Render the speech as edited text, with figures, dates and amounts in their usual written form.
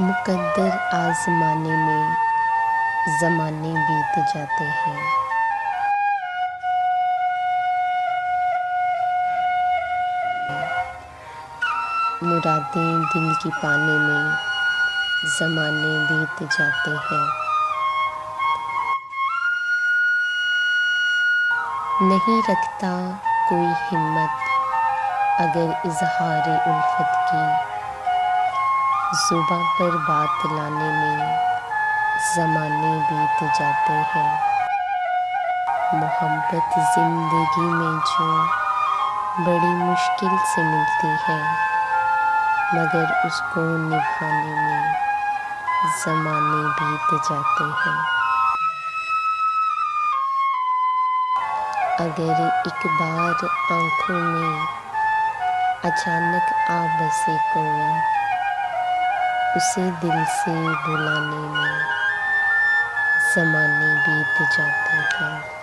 मुकद्दर आज़माने में ज़माने बीत जाते हैं। मुरादें दिल की पाने में ज़माने बीत जाते हैं। नहीं रखता कोई हिम्मत अगर इज़हारे उल्फत की, ज़ुबां पर बात लाने में ज़माने बीत जाते हैं। मोहब्बत ज़िंदगी में जो बड़ी मुश्किल से मिलती है, मगर उसको निभाने में ज़माने बीत जाते हैं। अगर एक बार आँखों में अचानक आ बसे कोई, उसे दिल से बुलाने में ज़माने बीत जाते हैं।